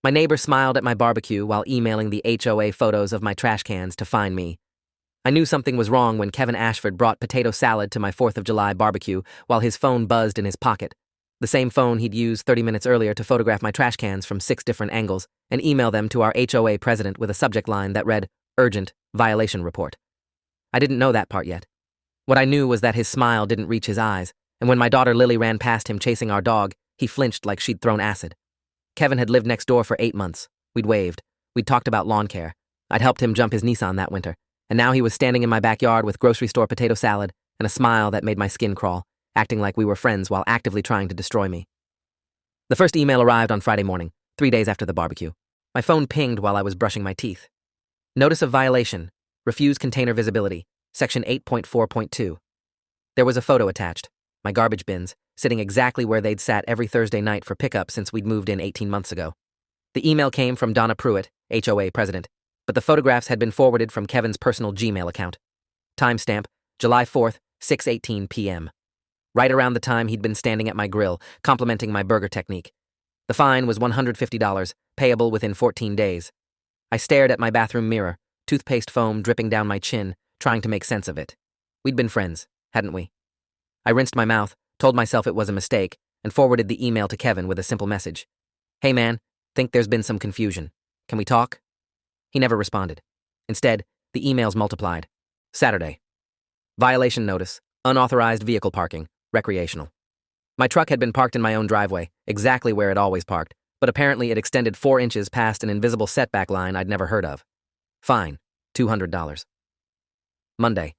My neighbor smiled at my barbecue while emailing the HOA photos of my trash cans to find me. I knew something was wrong when Kevin Ashford brought potato salad to my 4th of July barbecue while his phone buzzed in his pocket. The same phone he'd used 30 minutes earlier to photograph my trash cans from 6 different angles and email them to our HOA president with a subject line that read, "Urgent, violation report." I didn't know that part yet. What I knew was that his smile didn't reach his eyes, and when my daughter Lily ran past him chasing our dog, he flinched like she'd thrown acid. Kevin had lived next door for 8 months. We'd waved. We'd talked about lawn care. I'd helped him jump his Nissan that winter, and now he was standing in my backyard with grocery store potato salad and a smile that made my skin crawl, acting like we were friends while actively trying to destroy me. The first email arrived on Friday morning, 3 days after the barbecue. My phone pinged while I was brushing my teeth. Notice of violation. Refuse container visibility. Section 8.4.2. There was a photo attached. My garbage bins, sitting exactly where they'd sat every Thursday night for pickup since we'd moved in 18 months ago. The email came from Donna Pruitt, HOA president, but the photographs had been forwarded from Kevin's personal Gmail account. Timestamp, July 4th, 6:18 p.m. Right around the time he'd been standing at my grill, complimenting my burger technique. The fine was $150, payable within 14 days. I stared at my bathroom mirror, toothpaste foam dripping down my chin, trying to make sense of it. We'd been friends, hadn't we? I rinsed my mouth, told myself it was a mistake, and forwarded the email to Kevin with a simple message. "Hey man, think there's been some confusion. Can we talk?" He never responded. Instead, the emails multiplied. Saturday. Violation notice, unauthorized vehicle parking, recreational. My truck had been parked in my own driveway, exactly where it always parked, but apparently it extended 4 inches past an invisible setback line I'd never heard of. Fine, $200. Monday.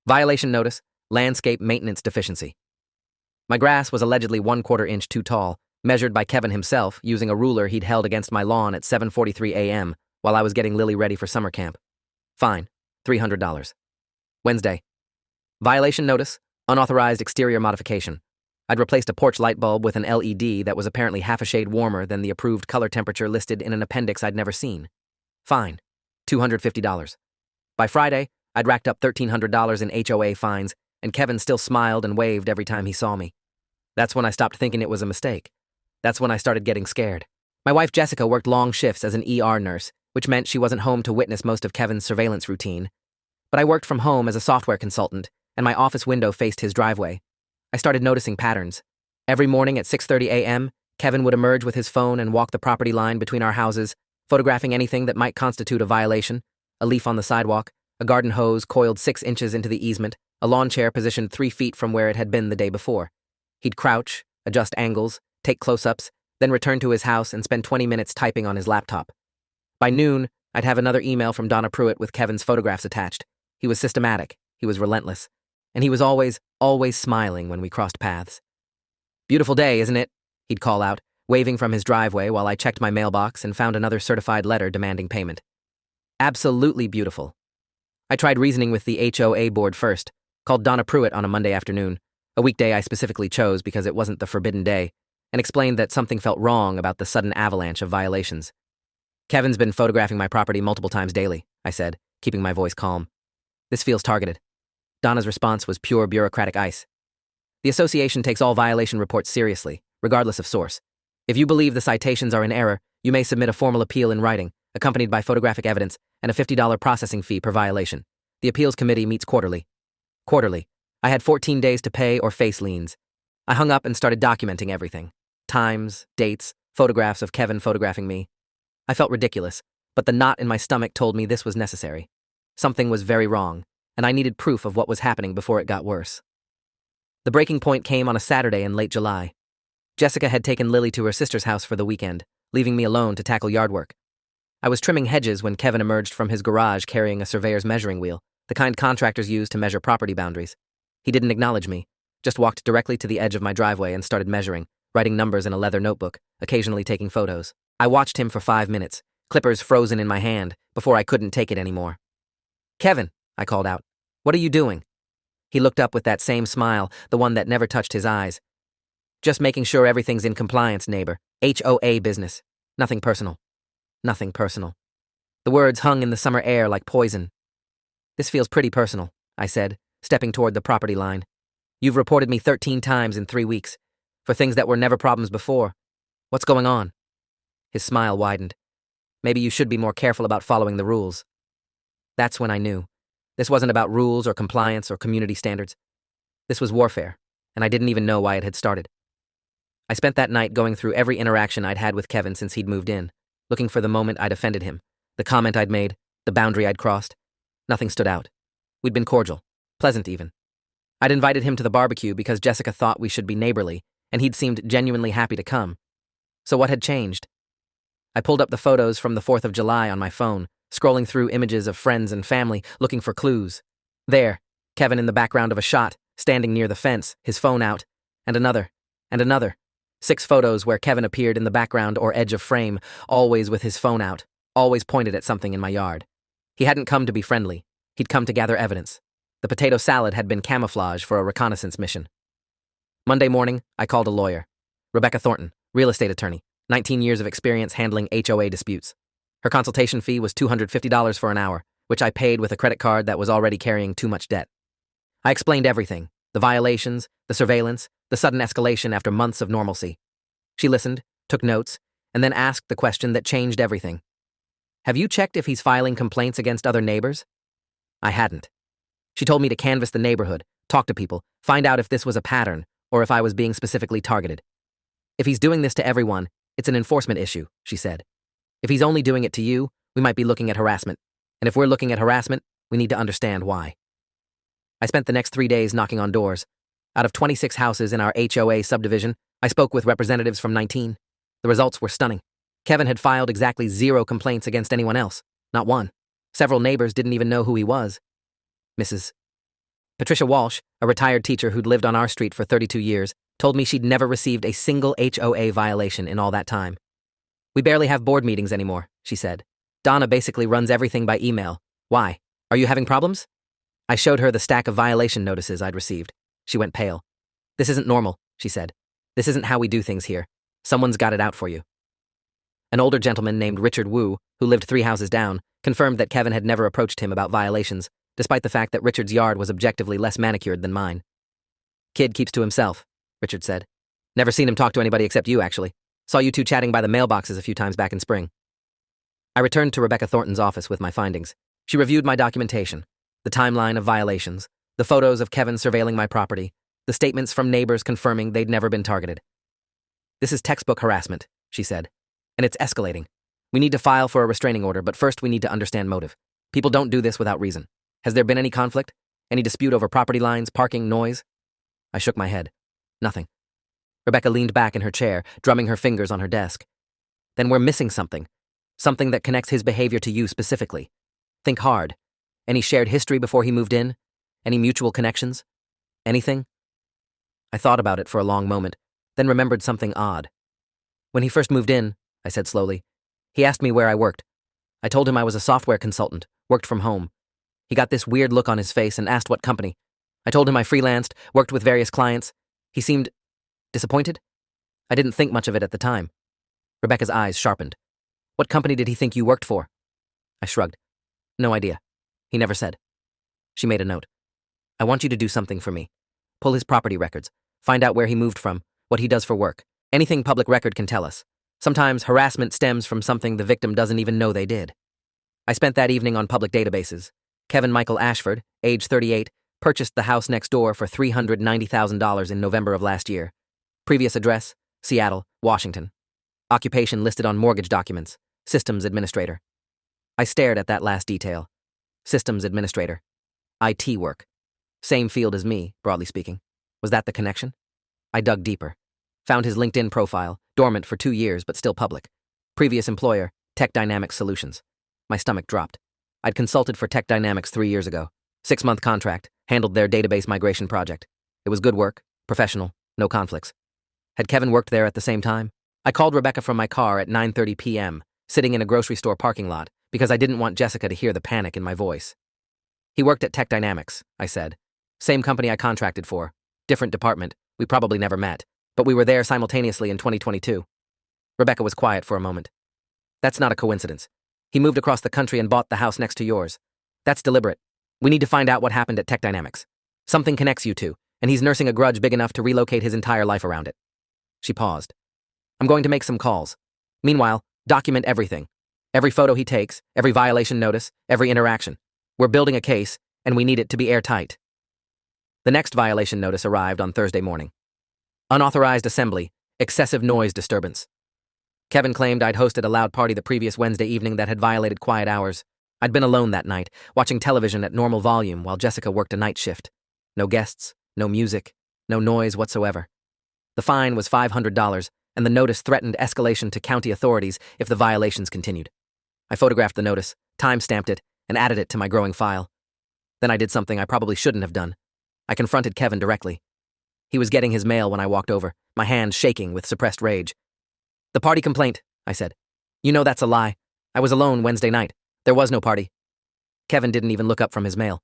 Violation notice, landscape maintenance deficiency. My grass was allegedly 1/4 inch too tall, measured by Kevin himself using a ruler he'd held against my lawn at 7:43 a.m. while I was getting Lily ready for summer camp. Fine, $300. Wednesday. Violation notice, unauthorized exterior modification. I'd replaced a porch light bulb with an LED that was apparently half a shade warmer than the approved color temperature listed in an appendix I'd never seen. Fine, $250. By Friday, I'd racked up $1,300 in HOA fines, and Kevin still smiled and waved every time he saw me. That's when I stopped thinking it was a mistake. That's when I started getting scared. My wife Jessica worked long shifts as an ER nurse, which meant she wasn't home to witness most of Kevin's surveillance routine. But I worked from home as a software consultant, and my office window faced his driveway. I started noticing patterns. Every morning at 6:30 a.m., Kevin would emerge with his phone and walk the property line between our houses, photographing anything that might constitute a violation: a leaf on the sidewalk, a garden hose coiled 6 inches into the easement, a lawn chair positioned 3 feet from where it had been the day before. He'd crouch, adjust angles, take close-ups, then return to his house and spend 20 minutes typing on his laptop. By noon, I'd have another email from Donna Pruitt with Kevin's photographs attached. He was systematic, he was relentless, and he was always smiling when we crossed paths. "Beautiful day, isn't it?" he'd call out, waving from his driveway while I checked my mailbox and found another certified letter demanding payment. Absolutely beautiful. I tried reasoning with the HOA board first, called Donna Pruitt on a Monday afternoon, a weekday I specifically chose because it wasn't the forbidden day, and explained that something felt wrong about the sudden avalanche of violations. "Kevin's been photographing my property multiple times daily," I said, keeping my voice calm. "This feels targeted." Donna's response was pure bureaucratic ice. "The association takes all violation reports seriously, regardless of source. If you believe the citations are in error, you may submit a formal appeal in writing, accompanied by photographic evidence and a $50 processing fee per violation. The appeals committee meets quarterly." Quarterly. I had 14 days to pay or face liens. I hung up and started documenting everything. Times, dates, photographs of Kevin photographing me. I felt ridiculous, but the knot in my stomach told me this was necessary. Something was very wrong, and I needed proof of what was happening before it got worse. The breaking point came on a Saturday in late July. Jessica had taken Lily to her sister's house for the weekend, leaving me alone to tackle yard work. I was trimming hedges when Kevin emerged from his garage carrying a surveyor's measuring wheel, the kind contractors use to measure property boundaries. He didn't acknowledge me, just walked directly to the edge of my driveway and started measuring, writing numbers in a leather notebook, occasionally taking photos. I watched him for 5 minutes, clippers frozen in my hand, before I couldn't take it anymore. "Kevin," I called out, "what are you doing?" He looked up with that same smile, the one that never touched his eyes. "Just making sure everything's in compliance, neighbor. HOA business. Nothing personal. Nothing personal." The words hung in the summer air like poison. "This feels pretty personal," I said, stepping toward the property line. "You've reported me 13 times in 3 weeks, for things that were never problems before. What's going on?" His smile widened. Maybe you should be more careful about following the rules. That's when I knew. This wasn't about rules or compliance or community standards. This was warfare, and I didn't even know why it had started. I spent that night going through every interaction I'd had with Kevin since he'd moved in, looking for the moment I'd offended him, the comment I'd made, the boundary I'd crossed. Nothing stood out. We'd been cordial, pleasant even. I'd invited him to the barbecue because Jessica thought we should be neighborly, and he'd seemed genuinely happy to come. So what had changed? I pulled up the photos from the 4th of July on my phone, scrolling through images of friends and family, looking for clues. There, Kevin in the background of a shot, standing near the fence, his phone out, and another, and another. 6 photos where Kevin appeared in the background or edge of frame, always with his phone out, always pointed at something in my yard. He hadn't come to be friendly. He'd come to gather evidence. The potato salad had been camouflage for a reconnaissance mission. Monday morning, I called a lawyer. Rebecca Thornton, real estate attorney, 19 years of experience handling HOA disputes. Her consultation fee was $250 for an hour, which I paid with a credit card that was already carrying too much debt. I explained everything, the violations, the surveillance, the sudden escalation after months of normalcy. She listened, took notes, and then asked the question that changed everything. Have you checked if he's filing complaints against other neighbors? I hadn't. She told me to canvass the neighborhood, talk to people, find out if this was a pattern, or if I was being specifically targeted. If he's doing this to everyone, it's an enforcement issue, she said. If he's only doing it to you, we might be looking at harassment. And if we're looking at harassment, we need to understand why. I spent the next 3 days knocking on doors. Out of 26 houses in our HOA subdivision, I spoke with representatives from 19. The results were stunning. Kevin had filed exactly 0 complaints against anyone else, not one. Several neighbors didn't even know who he was. Mrs. Patricia Walsh, a retired teacher who'd lived on our street for 32 years, told me she'd never received a single HOA violation in all that time. We barely have board meetings anymore, she said. Donna basically runs everything by email. Why? Are you having problems? I showed her the stack of violation notices I'd received. She went pale. This isn't normal, she said. This isn't how we do things here. Someone's got it out for you. An older gentleman named Richard Wu, who lived 3 houses down, confirmed that Kevin had never approached him about violations, despite the fact that Richard's yard was objectively less manicured than mine. Kid keeps to himself, Richard said. Never seen him talk to anybody except you, actually. Saw you two chatting by the mailboxes a few times back in spring. I returned to Rebecca Thornton's office with my findings. She reviewed my documentation, the timeline of violations, the photos of Kevin surveilling my property, the statements from neighbors confirming they'd never been targeted. This is textbook harassment, she said, and it's escalating. We need to file for a restraining order, but first we need to understand motive. People don't do this without reason. Has there been any conflict? Any dispute over property lines, parking, noise? I shook my head. Nothing. Rebecca leaned back in her chair, drumming her fingers on her desk. Then we're missing something. Something that connects his behavior to you specifically. Think hard. Any shared history before he moved in? Any mutual connections? Anything? I thought about it for a long moment, then remembered something odd. When he first moved in, I said slowly, he asked me where I worked. I told him I was a software consultant, worked from home. He got this weird look on his face and asked what company. I told him I freelanced, worked with various clients. He seemed disappointed. I didn't think much of it at the time. Rebecca's eyes sharpened. What company did he think you worked for? I shrugged. No idea. He never said. She made a note. I want you to do something for me. Pull his property records. Find out where he moved from, what he does for work. Anything public record can tell us. Sometimes harassment stems from something the victim doesn't even know they did. I spent that evening on public databases. Kevin Michael Ashford, age 38, purchased the house next door for $390,000 in November of last year. Previous address, Seattle, Washington. Occupation listed on mortgage documents, systems administrator. I stared at that last detail. Systems administrator. IT work. Same field as me, broadly speaking. Was that the connection? I dug deeper. Found his LinkedIn profile, dormant for 2 years but still public. Previous employer, Tech Dynamics Solutions. My stomach dropped. I'd consulted for Tech Dynamics 3 years ago. 6-month contract, handled their database migration project. It was good work, professional, no conflicts. Had Kevin worked there at the same time? I called Rebecca from my car at 9:30 p.m., sitting in a grocery store parking lot, because I didn't want Jessica to hear the panic in my voice. He worked at Tech Dynamics, I said. Same company I contracted for. Different department. We probably never met, but we were there simultaneously in 2022. Rebecca was quiet for a moment. That's not a coincidence. He moved across the country and bought the house next to yours. That's deliberate. We need to find out what happened at Tech Dynamics. Something connects you two, and he's nursing a grudge big enough to relocate his entire life around it. She paused. I'm going to make some calls. Meanwhile, Document everything. Every photo he takes, every violation notice, every interaction. We're building a case, and we need it to be airtight. The next violation notice arrived on Thursday morning. Unauthorized assembly, excessive noise disturbance. Kevin claimed I'd hosted a loud party the previous Wednesday evening that had violated quiet hours. I'd been alone that night, watching television at normal volume while Jessica worked a night shift. No guests, no music, no noise whatsoever. The fine was $500, and the notice threatened escalation to county authorities if the violations continued. I photographed the notice, time-stamped it, and added it to my growing file. Then I did something I probably shouldn't have done. I confronted Kevin directly. He was getting his mail when I walked over, my hand shaking with suppressed rage. "The party complaint," I said. "You know that's a lie. I was alone Wednesday night. There was no party." Kevin didn't even look up from his mail.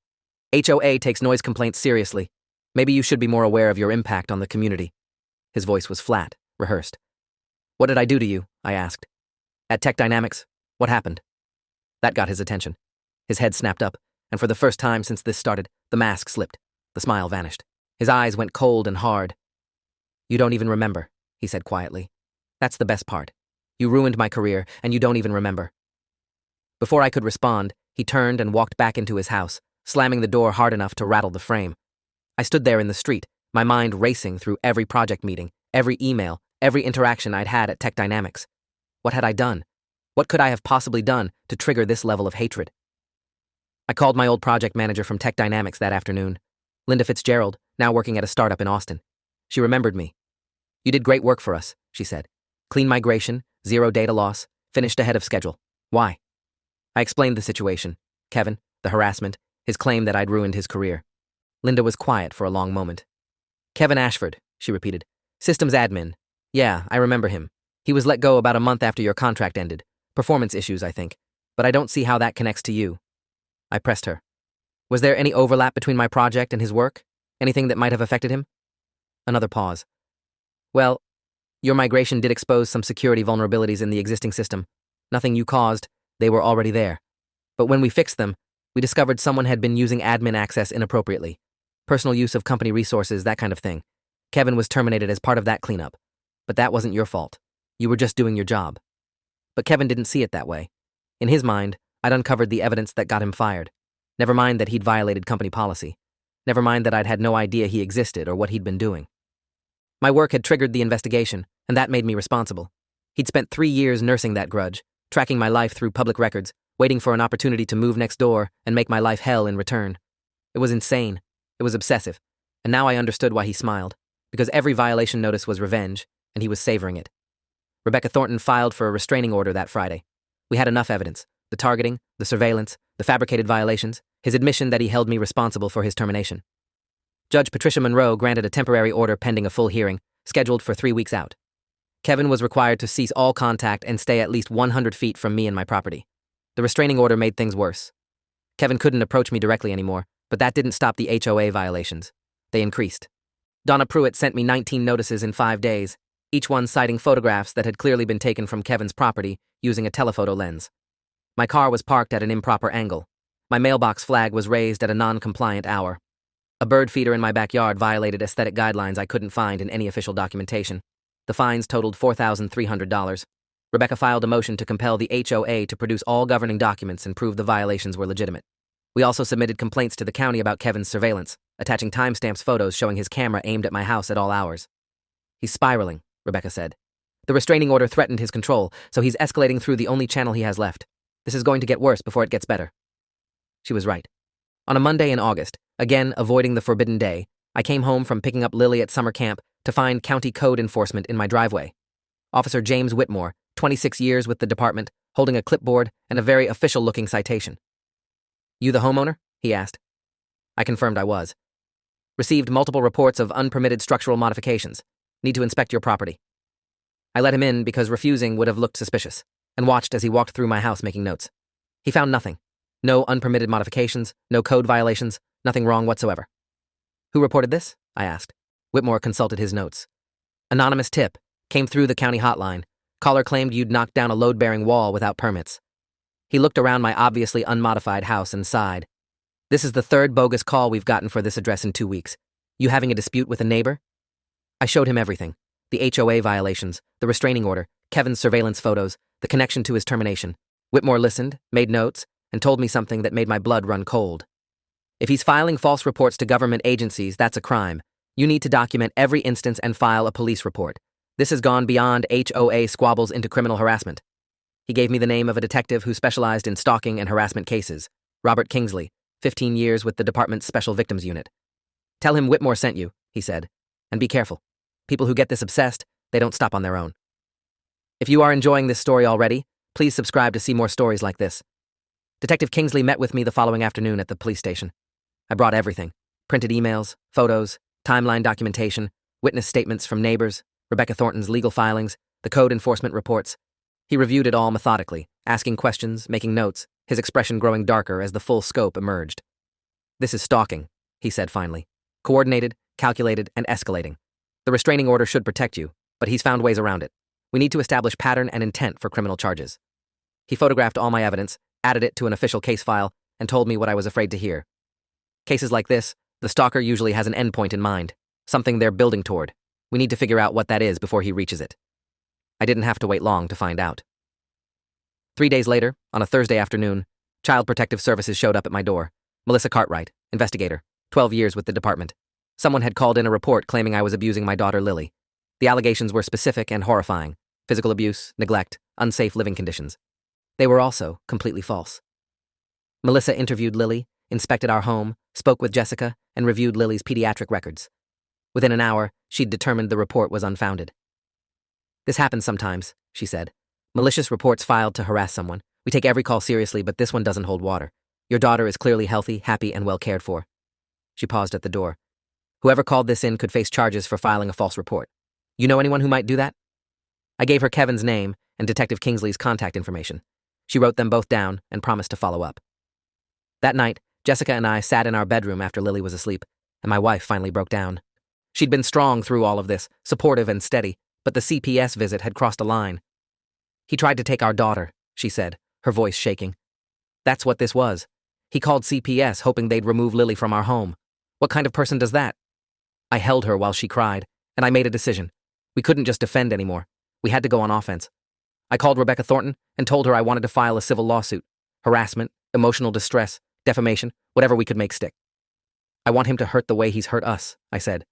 "HOA takes noise complaints seriously. Maybe you should be more aware of your impact on the community." His voice was flat, rehearsed. "What did I do to you?" I asked. "At Tech Dynamics, what happened?" That got his attention. His head snapped up, and for the first time since this started, the mask slipped. The smile vanished. His eyes went cold and hard. "You don't even remember," he said quietly. "That's the best part. You ruined my career, and you don't even remember." Before I could respond, he turned and walked back into his house, slamming the door hard enough to rattle the frame. I stood there in the street, my mind racing through every project meeting, every email, every interaction I'd had at Tech Dynamics. What had I done? What could I have possibly done to trigger this level of hatred? I called my old project manager from Tech Dynamics that afternoon, Linda Fitzgerald, now working at a startup in Austin. She remembered me. "You did great work for us," she said. "Clean migration, zero data loss, finished ahead of schedule. Why?" I explained the situation, Kevin, the harassment, his claim that I'd ruined his career. Linda was quiet for a long moment. "Kevin Ashford," she repeated. "Systems admin. Yeah, I remember him. He was let go about a month after your contract ended. Performance issues, I think. But I don't see how that connects to you." I pressed her. "Was there any overlap between my project and his work? Anything that might have affected him?" Another pause. "Well, your migration did expose some security vulnerabilities in the existing system. Nothing you caused, they were already there. But when we fixed them, we discovered someone had been using admin access inappropriately. Personal use of company resources, that kind of thing. Kevin was terminated as part of that cleanup. But that wasn't your fault. You were just doing your job." But Kevin didn't see it that way. In his mind, I'd uncovered the evidence that got him fired. Never mind that he'd violated company policy. Never mind that I'd had no idea he existed or what he'd been doing. My work had triggered the investigation, and that made me responsible. He'd spent 3 years nursing that grudge, tracking my life through public records, waiting for an opportunity to move next door and make my life hell in return. It was insane. It was obsessive. And now I understood why he smiled. Because every violation notice was revenge, and he was savoring it. Rebecca Thornton filed for a restraining order that Friday. We had enough evidence. The targeting, the surveillance, the fabricated violations, his admission that he held me responsible for his termination. Judge Patricia Monroe granted a temporary order pending a full hearing, scheduled for 3 weeks out. Kevin was required to cease all contact and stay at least 100 feet from me and my property. The restraining order made things worse. Kevin couldn't approach me directly anymore, but that didn't stop the HOA violations. They increased. Donna Pruitt sent me 19 notices in 5 days, each one citing photographs that had clearly been taken from Kevin's property using a telephoto lens. My car was parked at an improper angle. My mailbox flag was raised at a non-compliant hour. A bird feeder in my backyard violated aesthetic guidelines I couldn't find in any official documentation. The fines totaled $4,300. Rebecca filed a motion to compel the HOA to produce all governing documents and prove the violations were legitimate. We also submitted complaints to the county about Kevin's surveillance, attaching timestamps photos showing his camera aimed at my house at all hours. "He's spiraling," Rebecca said. "The restraining order threatened his control, so he's escalating through the only channel he has left. This is going to get worse before it gets better." She was right. On a Monday in August, again avoiding the forbidden day, I came home from picking up Lily at summer camp to find county code enforcement in my driveway. Officer James Whitmore, 26 years with the department, holding a clipboard and a very official-looking citation. "You the homeowner?" he asked. I confirmed I was. "Received multiple reports of unpermitted structural modifications. Need to inspect your property." I let him in because refusing would have looked suspicious, and watched as he walked through my house making notes. He found nothing. No unpermitted modifications, no code violations, nothing wrong whatsoever. "Who reported this?" I asked. Whitmore consulted his notes. "Anonymous tip. Came through the county hotline. Caller claimed you'd knocked down a load-bearing wall without permits." He looked around my obviously unmodified house and sighed. "This is the 3rd bogus call we've gotten for this address in 2 weeks. You having a dispute with a neighbor?" I showed him everything. The HOA violations, the restraining order, Kevin's surveillance photos, the connection to his termination. Whitmore listened, made notes, and told me something that made my blood run cold. If he's filing false reports to government agencies, that's a crime. You need to document every instance and file a police report. This has gone beyond HOA squabbles into criminal harassment. He gave me the name of a detective who specialized in stalking and harassment cases, Robert Kingsley, 15 years with the department's Special Victims Unit. Tell him Whitmore sent you, he said, and be careful. People who get this obsessed, they don't stop on their own. If you are enjoying this story already, please subscribe to see more stories like this. Detective Kingsley met with me the following afternoon at the police station. I brought everything: printed emails, photos, timeline documentation, witness statements from neighbors, Rebecca Thornton's legal filings, the code enforcement reports. He reviewed it all methodically, asking questions, making notes, his expression growing darker as the full scope emerged. This is stalking, he said finally. Coordinated, calculated, and escalating. The restraining order should protect you, but he's found ways around it. We need to establish pattern and intent for criminal charges. He photographed all my evidence, added it to an official case file, and told me what I was afraid to hear. Cases like this, the stalker usually has an endpoint in mind, something they're building toward. We need to figure out what that is before he reaches it. I didn't have to wait long to find out. 3 days later, on a Thursday afternoon, Child Protective Services showed up at my door. Melissa Cartwright, investigator, 12 years with the department. Someone had called in a report claiming I was abusing my daughter Lily. The allegations were specific and horrifying: physical abuse, neglect, unsafe living conditions. They were also completely false. Melissa interviewed Lily, inspected our home, spoke with Jessica, and reviewed Lily's pediatric records. Within an hour, she'd determined the report was unfounded. This happens sometimes, she said. Malicious reports filed to harass someone. We take every call seriously, but this one doesn't hold water. Your daughter is clearly healthy, happy, and well cared for. She paused at the door. Whoever called this in could face charges for filing a false report. You know anyone who might do that? I gave her Kevin's name and Detective Kingsley's contact information. She wrote them both down and promised to follow up. That night, Jessica and I sat in our bedroom after Lily was asleep, and my wife finally broke down. She'd been strong through all of this, supportive and steady, but the CPS visit had crossed a line. He tried to take our daughter, she said, her voice shaking. That's what this was. He called CPS hoping they'd remove Lily from our home. What kind of person does that? I held her while she cried, and I made a decision. We couldn't just defend anymore. We had to go on offense. I called Rebecca Thornton and told her I wanted to file a civil lawsuit. Harassment, emotional distress, defamation, whatever we could make stick. I want him to hurt the way he's hurt us, I said.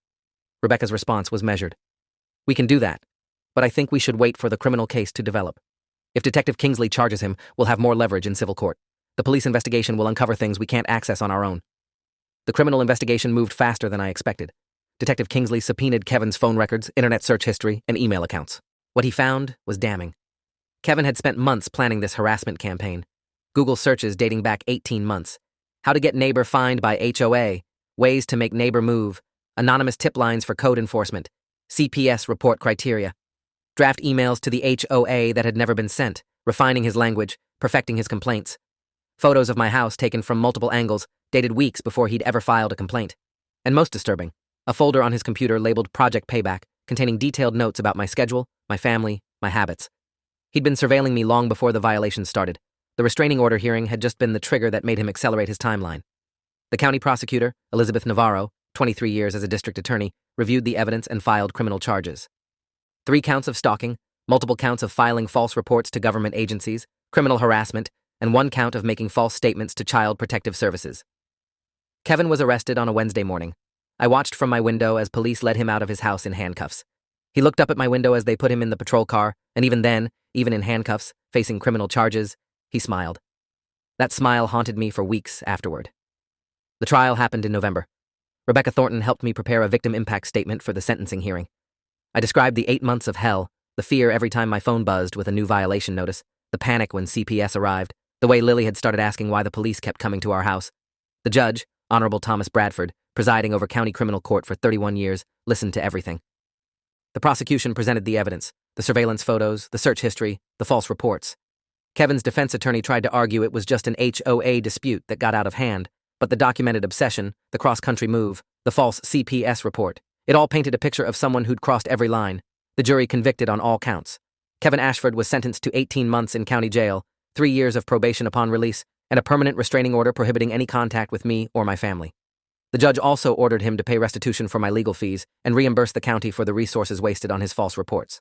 Rebecca's response was measured. We can do that, but I think we should wait for the criminal case to develop. If Detective Kingsley charges him, we'll have more leverage in civil court. The police investigation will uncover things we can't access on our own. The criminal investigation moved faster than I expected. Detective Kingsley subpoenaed Kevin's phone records, internet search history, and email accounts. What he found was damning. Kevin had spent months planning this harassment campaign. Google searches dating back 18 months. How to get neighbor fined by HOA, ways to make neighbor move, anonymous tip lines for code enforcement, CPS report criteria, draft emails to the HOA that had never been sent, refining his language, perfecting his complaints. Photos of my house taken from multiple angles, dated weeks before he'd ever filed a complaint. And most disturbing, a folder on his computer labeled Project Payback, containing detailed notes about my schedule, my family, my habits. He'd been surveilling me long before the violations started. The restraining order hearing had just been the trigger that made him accelerate his timeline. The county prosecutor, Elizabeth Navarro, 23 years as a district attorney, reviewed the evidence and filed criminal charges. 3 counts of stalking, multiple counts of filing false reports to government agencies, criminal harassment, and 1 count of making false statements to Child Protective Services. Kevin was arrested on a Wednesday morning. I watched from my window as police led him out of his house in handcuffs. He looked up at my window as they put him in the patrol car, and even then, even in handcuffs, facing criminal charges, he smiled. That smile haunted me for weeks afterward. The trial happened in November. Rebecca Thornton helped me prepare a victim impact statement for the sentencing hearing. I described the 8 months of hell, the fear every time my phone buzzed with a new violation notice, the panic when CPS arrived, the way Lily had started asking why the police kept coming to our house. The judge, Honorable Thomas Bradford, presiding over county criminal court for 31 years, listened to everything. The prosecution presented the evidence, the surveillance photos, the search history, the false reports. Kevin's defense attorney tried to argue it was just an HOA dispute that got out of hand, but the documented obsession, the cross-country move, the false CPS report, it all painted a picture of someone who'd crossed every line. The jury convicted on all counts. Kevin Ashford was sentenced to 18 months in county jail, 3 years of probation upon release, and a permanent restraining order prohibiting any contact with me or my family. The judge also ordered him to pay restitution for my legal fees and reimburse the county for the resources wasted on his false reports.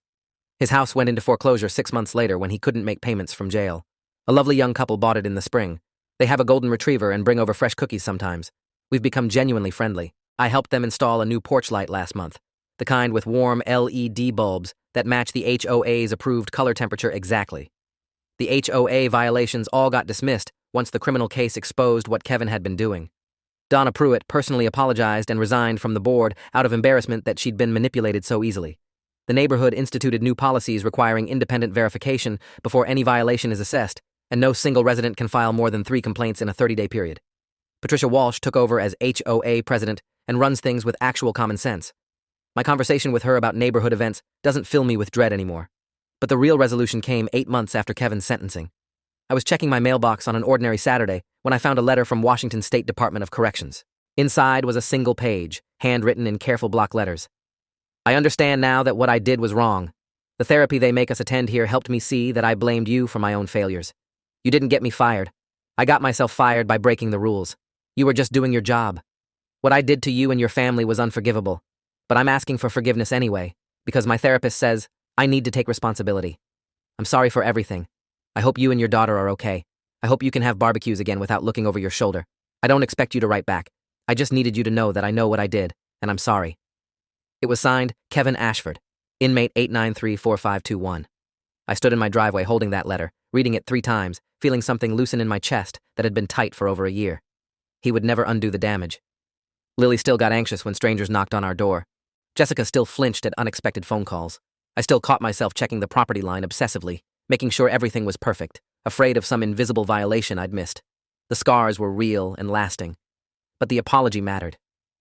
His house went into foreclosure 6 months later when he couldn't make payments from jail. A lovely young couple bought it in the spring. They have a golden retriever and bring over fresh cookies sometimes. We've become genuinely friendly. I helped them install a new porch light last month, the kind with warm LED bulbs that match the HOA's approved color temperature exactly. The HOA violations all got dismissed once the criminal case exposed what Kevin had been doing. Donna Pruitt personally apologized and resigned from the board out of embarrassment that she'd been manipulated so easily. The neighborhood instituted new policies requiring independent verification before any violation is assessed, and no single resident can file more than 3 complaints in a 30-day period. Patricia Walsh took over as HOA president and runs things with actual common sense. My conversation with her about neighborhood events doesn't fill me with dread anymore. But the real resolution came 8 months after Kevin's sentencing. I was checking my mailbox on an ordinary Saturday when I found a letter from Washington State Department of Corrections. Inside was a single page, handwritten in careful block letters. I understand now that what I did was wrong. The therapy they make us attend here helped me see that I blamed you for my own failures. You didn't get me fired. I got myself fired by breaking the rules. You were just doing your job. What I did to you and your family was unforgivable. But I'm asking for forgiveness anyway, because my therapist says I need to take responsibility. I'm sorry for everything. I hope you and your daughter are okay. I hope you can have barbecues again without looking over your shoulder. I don't expect you to write back. I just needed you to know that I know what I did, and I'm sorry. It was signed, Kevin Ashford, inmate 8934521. I stood in my driveway holding that letter, reading it 3 times, feeling something loosen in my chest that had been tight for over a year. He would never undo the damage. Lily still got anxious when strangers knocked on our door. Jessica still flinched at unexpected phone calls. I still caught myself checking the property line obsessively, making sure everything was perfect, afraid of some invisible violation I'd missed. The scars were real and lasting. But the apology mattered.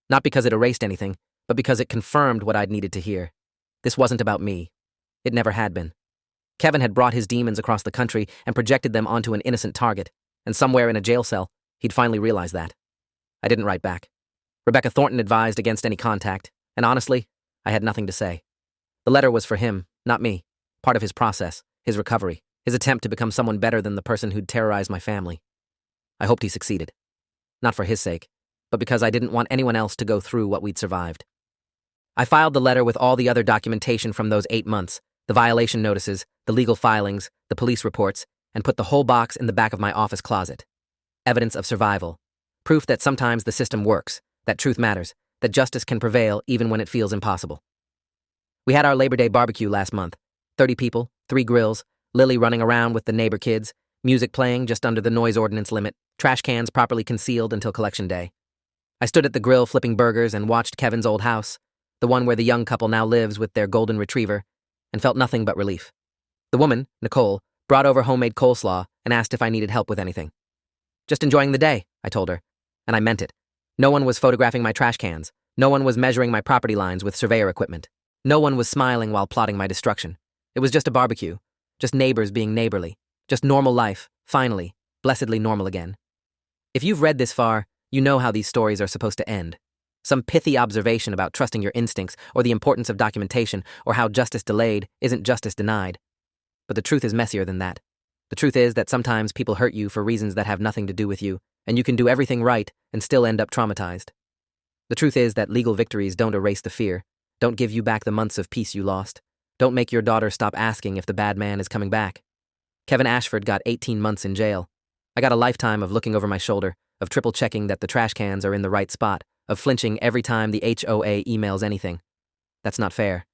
Not because it erased anything, but because it confirmed what I'd needed to hear. This wasn't about me. It never had been. Kevin had brought his demons across the country and projected them onto an innocent target, and somewhere in a jail cell, he'd finally realized that. I didn't write back. Rebecca Thornton advised against any contact, and honestly, I had nothing to say. The letter was for him, not me, part of his process, his recovery, his attempt to become someone better than the person who'd terrorized my family. I hoped he succeeded. Not for his sake, but because I didn't want anyone else to go through what we'd survived. I filed the letter with all the other documentation from those 8 months, the violation notices, the legal filings, the police reports, and put the whole box in the back of my office closet. Evidence of survival. Proof that sometimes the system works, that truth matters, that justice can prevail even when it feels impossible. We had our Labor Day barbecue last month. 30 people, 3 grills, Lily running around with the neighbor kids, music playing just under the noise ordinance limit, trash cans properly concealed until collection day. I stood at the grill flipping burgers and watched Kevin's old house, the one where the young couple now lives with their golden retriever, and felt nothing but relief. The woman, Nicole, brought over homemade coleslaw and asked if I needed help with anything. Just enjoying the day, I told her, and I meant it. No one was photographing my trash cans. No one was measuring my property lines with surveyor equipment. No one was smiling while plotting my destruction. It was just a barbecue, just neighbors being neighborly, just normal life, finally, blessedly normal again. If you've read this far, you know how these stories are supposed to end. Some pithy observation about trusting your instincts or the importance of documentation or how justice delayed isn't justice denied. But the truth is messier than that. The truth is that sometimes people hurt you for reasons that have nothing to do with you, and you can do everything right and still end up traumatized. The truth is that legal victories don't erase the fear, don't give you back the months of peace you lost, don't make your daughter stop asking if the bad man is coming back. Kevin Ashford got 18 months in jail. I got a lifetime of looking over my shoulder, of triple-checking that the trash cans are in the right spot, of flinching every time the HOA emails anything. That's not fair.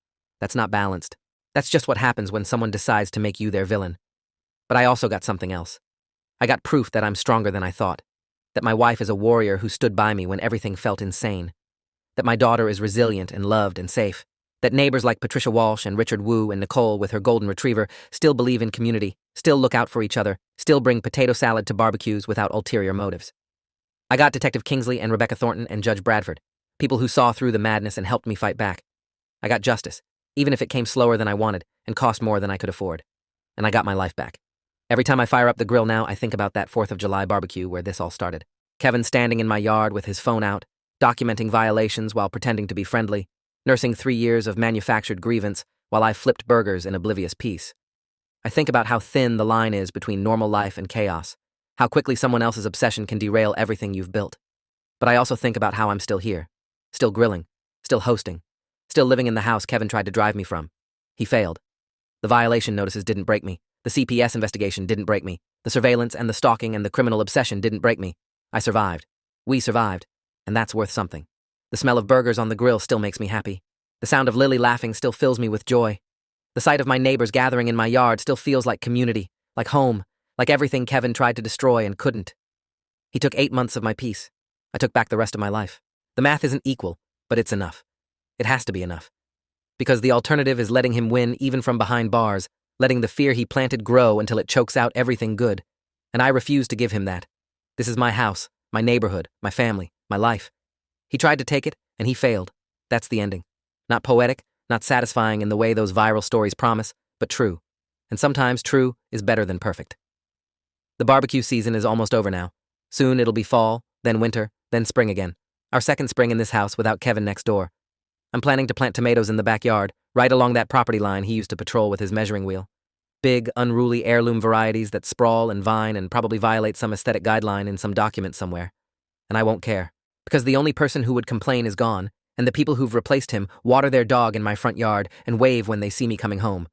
That's not balanced. That's just what happens when someone decides to make you their villain. But I also got something else. I got proof that I'm stronger than I thought, that my wife is a warrior who stood by me when everything felt insane, that my daughter is resilient and loved and safe, that neighbors like Patricia Walsh and Richard Wu and Nicole with her golden retriever still believe in community, still look out for each other, still bring potato salad to barbecues without ulterior motives. I got Detective Kingsley and Rebecca Thornton and Judge Bradford, people who saw through the madness and helped me fight back. I got justice, even if it came slower than I wanted and cost more than I could afford. And I got my life back. Every time I fire up the grill now, I think about that 4th of July barbecue where this all started. Kevin standing in my yard with his phone out, documenting violations while pretending to be friendly, nursing 3 years of manufactured grievance while I flipped burgers in oblivious peace. I think about how thin the line is between normal life and chaos, how quickly someone else's obsession can derail everything you've built. But I also think about how I'm still here, still grilling, still hosting, still living in the house Kevin tried to drive me from. He failed. The violation notices didn't break me. The CPS investigation didn't break me. The surveillance and the stalking and the criminal obsession didn't break me. I survived. We survived. And that's worth something. The smell of burgers on the grill still makes me happy. The sound of Lily laughing still fills me with joy. The sight of my neighbors gathering in my yard still feels like community, like home, like everything Kevin tried to destroy and couldn't. He took 8 months of my peace. I took back the rest of my life. The math isn't equal, but it's enough. It has to be enough. Because the alternative is letting him win even from behind bars, letting the fear he planted grow until it chokes out everything good. And I refuse to give him that. This is my house, my neighborhood, my family, my life. He tried to take it, and he failed. That's the ending. Not poetic, not satisfying in the way those viral stories promise, but true. And sometimes true is better than perfect. The barbecue season is almost over now. Soon it'll be fall, then winter, then spring again. Our second spring in this house without Kevin next door. I'm planning to plant tomatoes in the backyard, right along that property line he used to patrol with his measuring wheel. Big, unruly heirloom varieties that sprawl and vine and probably violate some aesthetic guideline in some document somewhere. And I won't care, because the only person who would complain is gone, and the people who've replaced him water their dog in my front yard and wave when they see me coming home.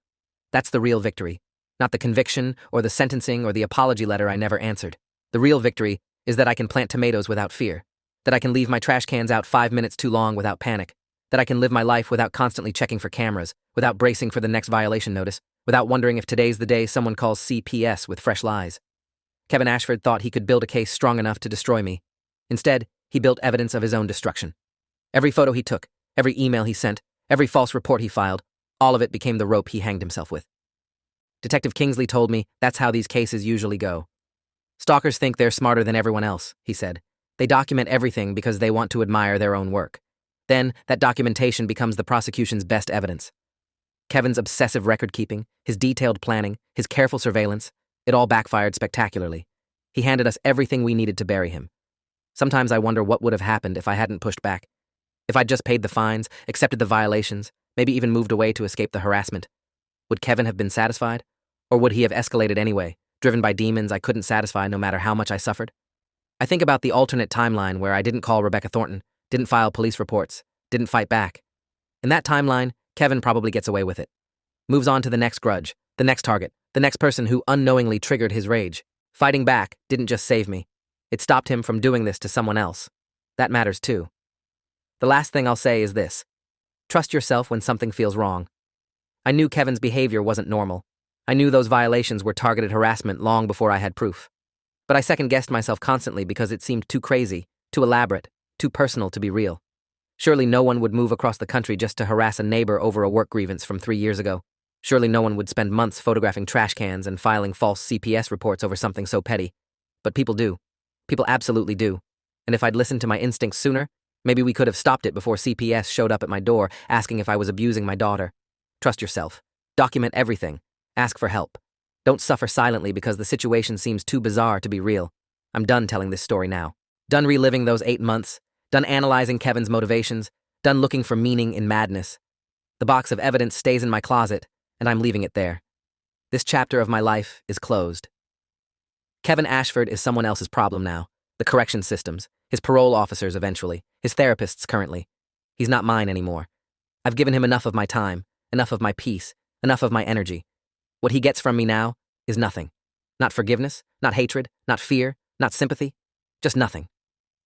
That's the real victory, not the conviction or the sentencing or the apology letter I never answered. The real victory is that I can plant tomatoes without fear, that I can leave my trash cans out 5 minutes too long without panic, that I can live my life without constantly checking for cameras, without bracing for the next violation notice, without wondering if today's the day someone calls CPS with fresh lies. Kevin Ashford thought he could build a case strong enough to destroy me. Instead, he built evidence of his own destruction. Every photo he took, every email he sent, every false report he filed, all of it became the rope he hanged himself with. Detective Kingsley told me that's how these cases usually go. Stalkers think they're smarter than everyone else, he said. They document everything because they want to admire their own work. Then, that documentation becomes the prosecution's best evidence. Kevin's obsessive record-keeping, his detailed planning, his careful surveillance, it all backfired spectacularly. He handed us everything we needed to bury him. Sometimes I wonder what would have happened if I hadn't pushed back. If I'd just paid the fines, accepted the violations, maybe even moved away to escape the harassment. Would Kevin have been satisfied? Or would he have escalated anyway, driven by demons I couldn't satisfy no matter how much I suffered? I think about the alternate timeline where I didn't call Rebecca Thornton, didn't file police reports, didn't fight back. In that timeline, Kevin probably gets away with it. Moves on to the next grudge, the next target, the next person who unknowingly triggered his rage. Fighting back didn't just save me. It stopped him from doing this to someone else. That matters too. The last thing I'll say is this. Trust yourself when something feels wrong. I knew Kevin's behavior wasn't normal. I knew those violations were targeted harassment long before I had proof. But I second-guessed myself constantly because it seemed too crazy, too elaborate, too personal to be real. Surely no one would move across the country just to harass a neighbor over a work grievance from 3 years ago. Surely no one would spend months photographing trash cans and filing false CPS reports over something so petty. But people do. People absolutely do. And if I'd listened to my instincts sooner, maybe we could have stopped it before CPS showed up at my door asking if I was abusing my daughter. Trust yourself. Document everything. Ask for help. Don't suffer silently because the situation seems too bizarre to be real. I'm done telling this story now. Done reliving those 8 months. Done analyzing Kevin's motivations. Done looking for meaning in madness. The box of evidence stays in my closet, and I'm leaving it there. This chapter of my life is closed. Kevin Ashford is someone else's problem now. The correction systems, his parole officers eventually, his therapists currently. He's not mine anymore. I've given him enough of my time, enough of my peace, enough of my energy. What he gets from me now is nothing. Not forgiveness, not hatred, not fear, not sympathy. Just nothing.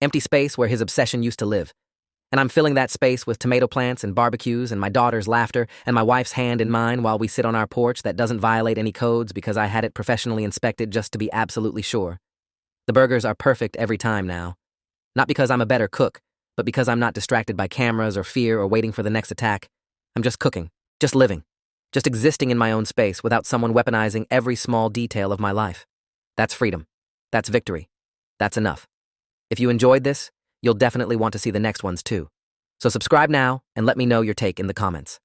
Empty space where his obsession used to live. And I'm filling that space with tomato plants and barbecues and my daughter's laughter and my wife's hand in mine while we sit on our porch that doesn't violate any codes because I had it professionally inspected just to be absolutely sure. The burgers are perfect every time now. Not because I'm a better cook, but because I'm not distracted by cameras or fear or waiting for the next attack. I'm just cooking, just living, just existing in my own space without someone weaponizing every small detail of my life. That's freedom. That's victory. That's enough. If you enjoyed this, you'll definitely want to see the next ones too. So subscribe now and let me know your take in the comments.